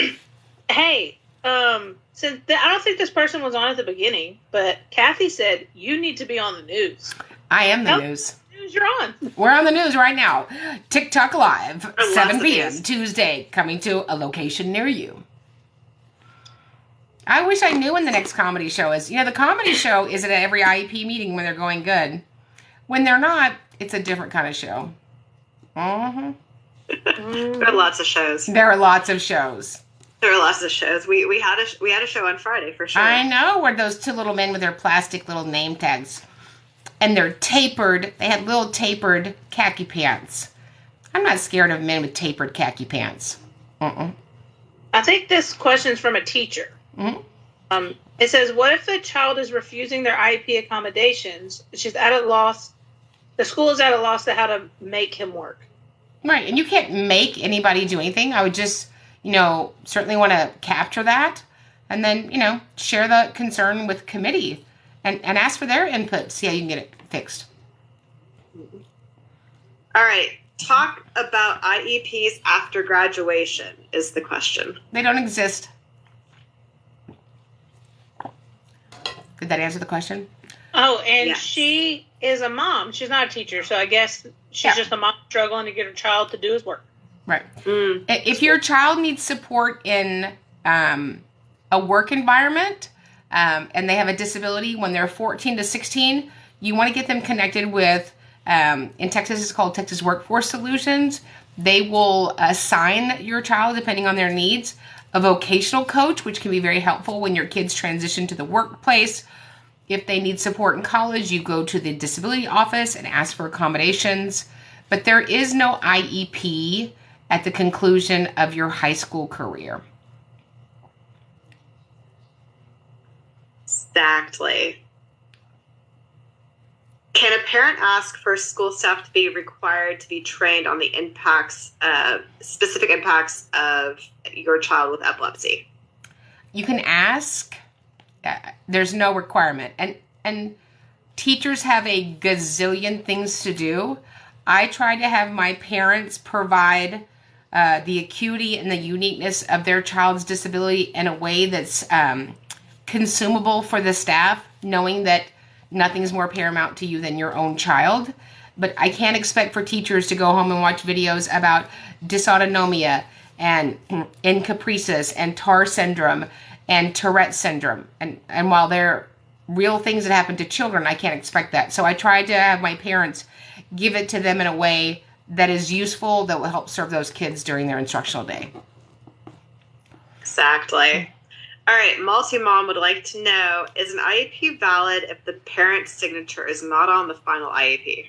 Hey, since I don't think this person was on at the beginning, but Kathy said you need to be on the news. I am the Nope. news. News you're on. We're on the news right now. TikTok Live, I love 7 the p.m. news. Tuesday, coming to a location near you. I wish I knew when the next comedy show is. The comedy show is at every IEP meeting when they're going good. When they're not, it's a different kind of show. Mm-hmm. There are lots of shows. There are lots of shows. There are lots of shows. We had a show on Friday for sure. I know, where those 2 little men with their plastic little name tags. And they're tapered. They had little tapered khaki pants. I'm not scared of men with tapered khaki pants. I think this question's from a teacher. Mm-hmm. It says, what if the child is refusing their IEP accommodations? She's at a loss. The school is at a loss to how to make him work. Right. And you can't make anybody do anything. I would just, certainly want to capture that and then, share the concern with committee and ask for their input, see how you can get it fixed. All right. Talk about IEPs after graduation is the question. They don't exist. Did that answer the question? Oh, and Yes. she is a mom. She's not a teacher, so I guess she's just a mom struggling to get her child to do his work. Right. If your child needs support in a work environment and they have a disability when they're 14 to 16, you want to get them connected with, in Texas, it's called Texas Workforce Solutions. They will assign your child, depending on their needs, a vocational coach, which can be very helpful when your kids transition to the workplace. If they need support in college, you go to the disability office and ask for accommodations. But there is no IEP at the conclusion of your high school career. Exactly. Can a parent ask for school staff to be required to be trained on the specific impacts of your child with epilepsy? You can ask. There's no requirement. And teachers have a gazillion things to do. I try to have my parents provide the acuity and the uniqueness of their child's disability in a way that's consumable for the staff, knowing that nothing's more paramount to you than your own child. But I can't expect for teachers to go home and watch videos about dysautonomia and encaprices and TAR syndrome and Tourette syndrome. And while they're real things that happen to children, I can't expect that. So I try to have my parents give it to them in a way that is useful, that will help serve those kids during their instructional day. Exactly. All right, multi-mom would like to know, is an IEP valid if the parent's signature is not on the final IEP?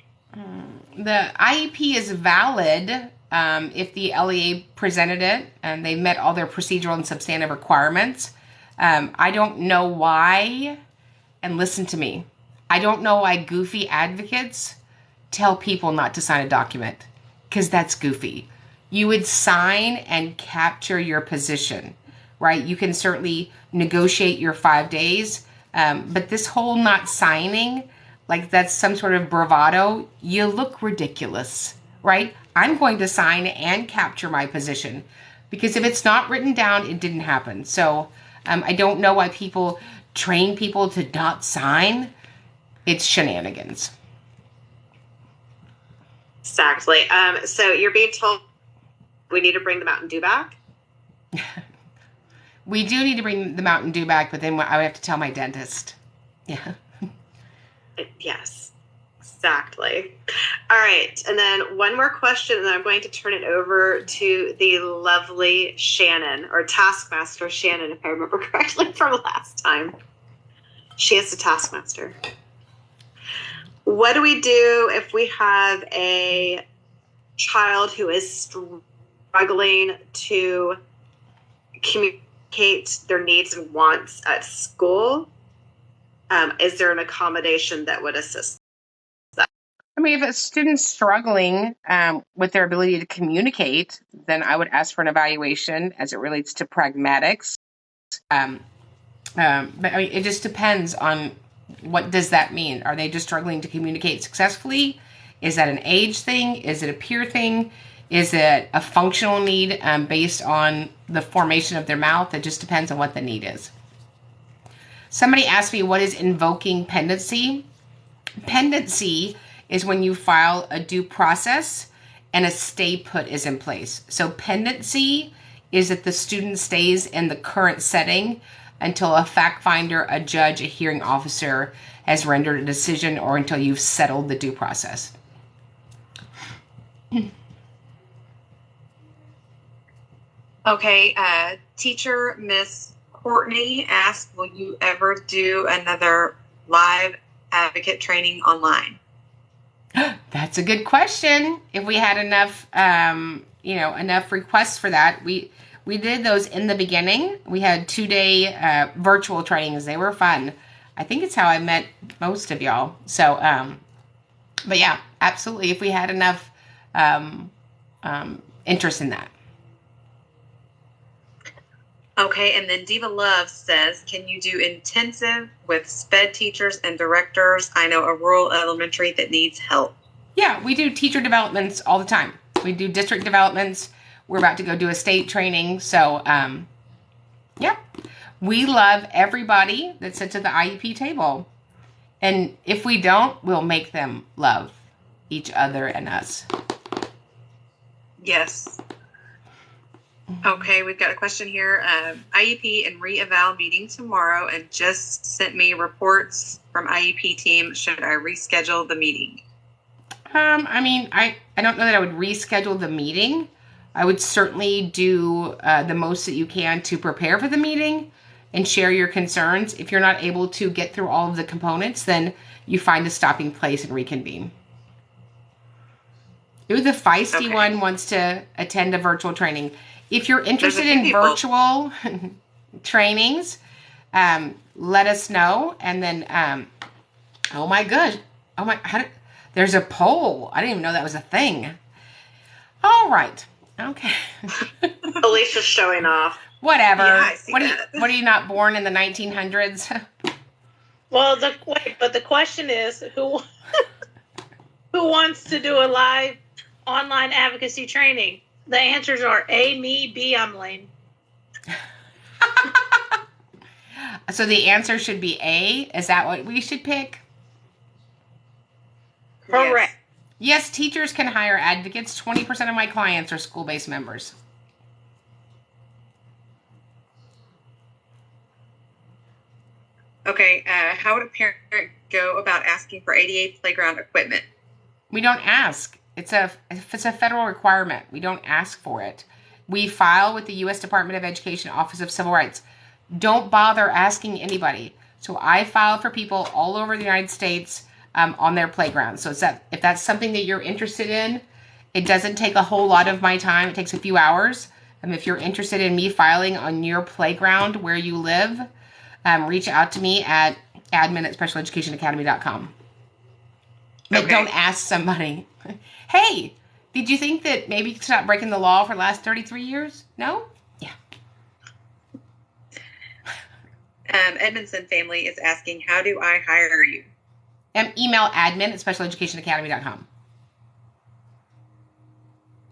The IEP is valid if the LEA presented it and they met all their procedural and substantive requirements. I don't know why, and listen to me, I don't know why goofy advocates tell people not to sign a document, because that's goofy. You would sign and capture your position, right? You can certainly negotiate your 5 days, but this whole not signing, like that's some sort of bravado, you look ridiculous, right? I'm going to sign and capture my position, because if it's not written down, it didn't happen. So I don't know why people train people to not sign. It's shenanigans. Exactly. So you're being told we need to bring the Mountain Dew back? We do need to bring the Mountain Dew back, but then I would have to tell my dentist. Yeah. Yes, exactly. All right. And then one more question, and then I'm going to turn it over to the lovely Shannon, or Taskmaster Shannon, if I remember correctly from last time. She is the Taskmaster. What do we do if we have a child who is struggling to communicate their needs and wants at school? Is there an accommodation that would assist that? I mean, if a student's struggling with their ability to communicate, then I would ask for an evaluation as it relates to pragmatics. But I mean, it just depends on what does that mean. Are they just struggling to communicate successfully? Is that an age thing? Is it a peer thing? Is it a functional need based on the formation of their mouth? It just depends on what the need is. Somebody asked me, what is invoking pendency? Pendency is when you file a due process and a stay put is in place. So pendency is that the student stays in the current setting until a fact finder, a judge, a hearing officer has rendered a decision, or until you've settled the due process. Okay, teacher Miss Courtney asked, will you ever do another live advocate training online? That's a good question. If we had enough, enough requests for that, we did those in the beginning. We had 2-day virtual trainings. They were fun. I think it's how I met most of y'all. So, but yeah, absolutely. If we had enough interest in that. Okay, and then Diva Love says, can you do intensive with SPED teachers and directors? I know a rural elementary that needs help. Yeah, we do teacher developments all the time. We do district developments. We're about to go do a state training. So, yeah, we love everybody that sits at the IEP table. And if we don't, we'll make them love each other and us. Yes. Okay, we've got a question here. IEP and re-eval meeting tomorrow and just sent me reports from IEP team. Should I reschedule the meeting? I mean, I don't know that I would reschedule the meeting. I would certainly do the most that you can to prepare for the meeting and share your concerns. If you're not able to get through all of the components, then you find a stopping place and reconvene. Ooh, the feisty one wants to attend a virtual training. If you're interested in virtual trainings, let us know. And then, oh my gosh. Oh my, there's a poll. I didn't even know that was a thing. All right. Okay. Alicia's showing off. Whatever. Yeah, I see that. What are you not born in the 1900s? Well, the question is who wants to do a live online advocacy training? The answers are A, me, B, I'm lame. So the answer should be A. Is that what we should pick? Correct. Yes, teachers can hire advocates. 20% of my clients are school-based members. Okay, how would a parent go about asking for ADA playground equipment? We don't ask. If it's a federal requirement, we don't ask for it. We file with the U.S. Department of Education, Office of Civil Rights. Don't bother asking anybody. So I file for people all over the United States on their playground. So if that's something that you're interested in, it doesn't take a whole lot of my time. It takes a few hours. If you're interested in me filing on your playground where you live, reach out to me at admin@specialeducationacademy.com. But don't ask somebody, hey, did you think that maybe you could stop breaking the law for the last 33 years? No? Yeah. Edmondson family is asking, how do I hire you? Email admin@specialeducationacademy.com.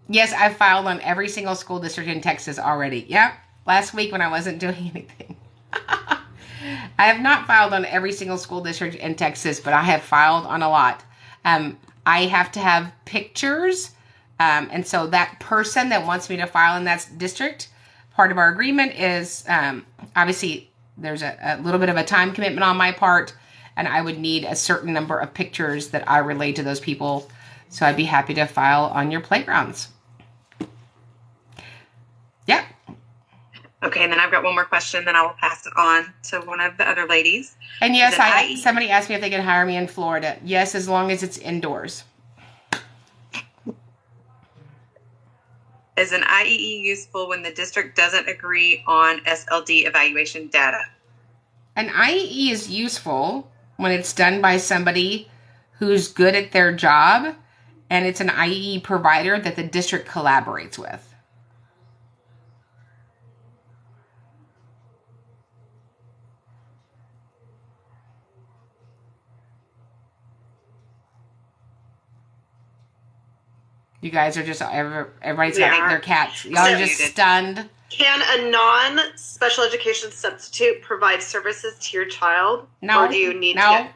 Yes, I've filed on every single school district in Texas already. Yep. Last week when I wasn't doing anything. I have not filed on every single school district in Texas, but I have filed on a lot. I have to have pictures. And so that person that wants me to file in that district, part of our agreement is obviously there's a little bit of a time commitment on my part, and I would need a certain number of pictures that I relate to those people. So I'd be happy to file on your playgrounds. Yeah. Okay, and then I've got one more question, then I will pass it on to one of the other ladies. And yes, somebody asked me if they could hire me in Florida. Yes, as long as it's indoors. Is an IEE useful when the district doesn't agree on SLD evaluation data? An IEE is useful when it's done by somebody who's good at their job, and it's an IEE provider that the district collaborates with. You guys are just, everybody's got their cats. Y'all are just stunned. Can a non-special education substitute provide services to your child? No. Or do you need to No. get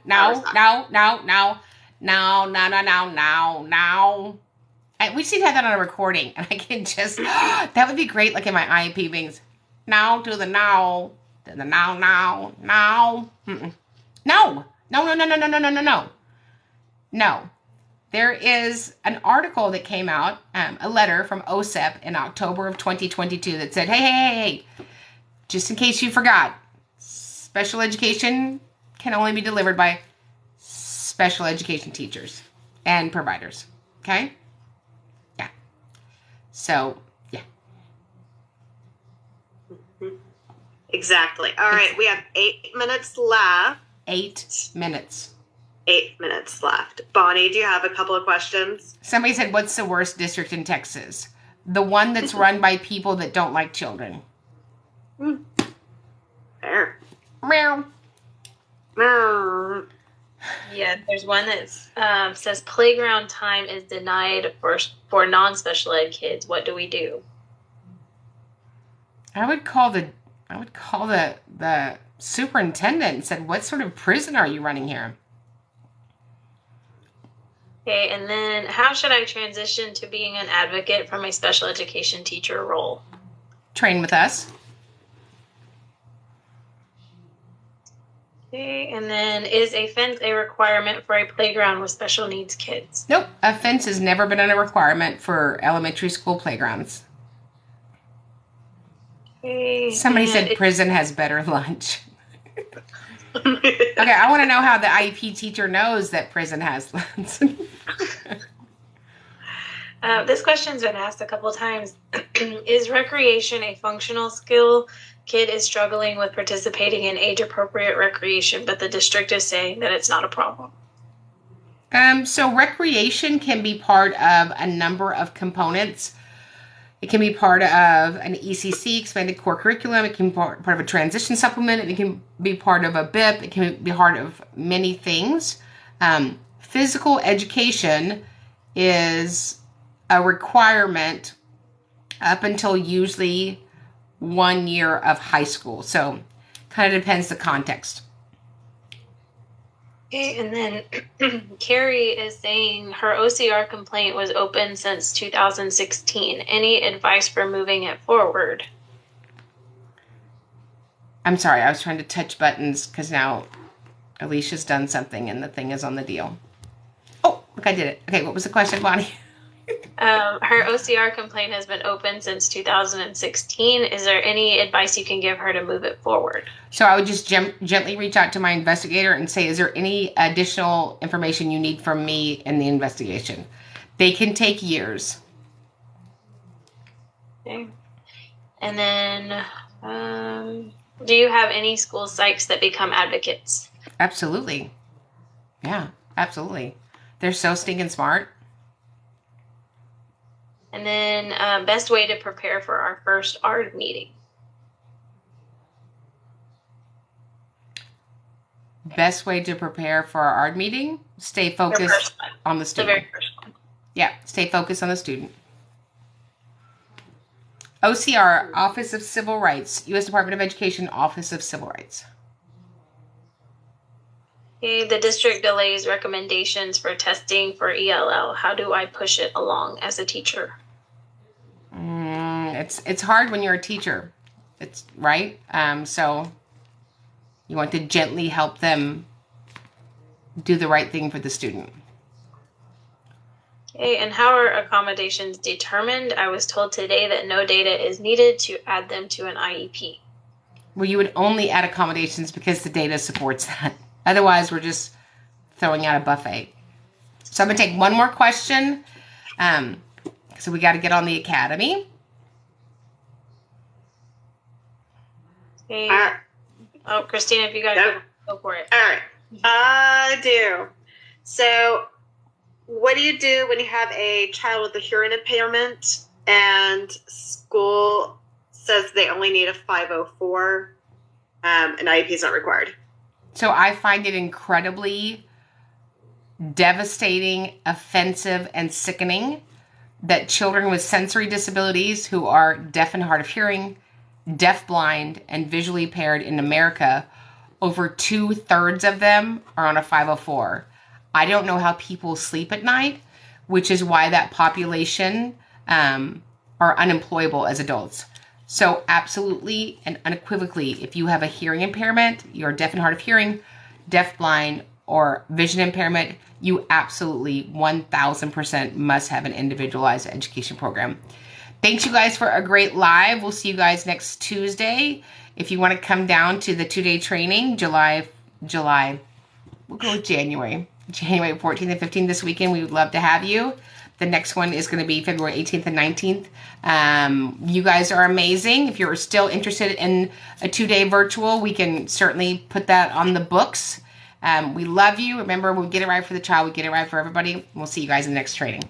We just need to have that on a recording. And I can just, that would be great, like in my IEP meetings. Now to the now. To the now. Mm-mm. No. No. There is an article that came out, a letter from OSEP in October of 2022 that said, hey, just in case you forgot, special education can only be delivered by special education teachers and providers. Okay? Yeah. So, yeah. Exactly. All right, we have 8 minutes left. 8 minutes. 8 minutes left. Bonnie, do you have a couple of questions? Somebody said, what's the worst district in Texas? The one that's run by people that don't like children. Fair. Meow. Meow. Yeah, there's one that says playground time is denied for non-special ed kids. What do we do? I would call the superintendent and said, what sort of prison are you running here? Okay, and then how should I transition to being an advocate from a special education teacher role? Train with us. Okay, and then is a fence a requirement for a playground with special needs kids? Nope. A fence has never been a requirement for elementary school playgrounds. Okay, Somebody and said prison has better lunch. Okay, I want to know how the IEP teacher knows that prison has lunch. This question's been asked a couple times. Is recreation a functional skill? Kid is struggling with participating in age-appropriate recreation, but the district is saying that it's not a problem. So recreation can be part of a number of components. It can be part of an ECC, expanded core curriculum. It can be part of a transition supplement. It can be part of a BIP. It can be part of many things. Physical education is a requirement up until usually 1 year of high school. So kind of depends the context. Okay, and then Carrie is saying her OCR complaint was open since 2016. Any advice for moving it forward? I'm sorry, I was trying to touch buttons because now Alicia's done something and the thing is on the deal. Oh, look, I did it. Okay, what was the question, Bonnie? Her OCR complaint has been open since 2016. Is there any advice you can give her to move it forward? So I would just gently reach out to my investigator and say, is there any additional information you need from me in the investigation? They can take years. Okay. And then, do you have any school psychs that become advocates? Absolutely. Yeah, absolutely. They're so stinking smart. And then, best way to prepare for our first ARD meeting. Best way to prepare for our ARD meeting? Stay focused on the student. The very first one. Yeah, stay focused on the student. OCR, Office of Civil Rights, U.S. Department of Education, Office of Civil Rights. Okay, the district delays recommendations for testing for ELL. How do I push it along as a teacher? It's hard when you're a teacher. It's right. So you want to gently help them do the right thing for the student. Okay, and how are accommodations determined? I was told today that no data is needed to add them to an IEP. Well, you would only add accommodations because the data supports that. Otherwise, we're just throwing out a buffet. So I'm going to take one more question. So we got to get on the academy. Okay. Oh, Christina, if you got to go for it. All right. I do. So what do you do when you have a child with a hearing impairment and school says they only need a 504 and IEP is not required? So I find it incredibly devastating, offensive, and sickening that children with sensory disabilities who are deaf and hard of hearing, deafblind, and visually impaired in America, over 2/3 of them are on a 504. I don't know how people sleep at night, which is why that population are unemployable as adults. So absolutely and unequivocally, if you have a hearing impairment, you're deaf and hard of hearing, deafblind, or vision impairment, you absolutely 1000% must have an individualized education program. Thanks you guys for a great live. We'll see you guys next Tuesday. If you want to come down to the 2-day training, July, we'll go with January 14th and 15th this weekend. We would love to have you. The next one is going to be February 18th and 19th. You guys are amazing. If you're still interested in a 2-day virtual, we can certainly put that on the books. We love you. Remember, we get it right for the child. We get it right for everybody. We'll see you guys in the next training.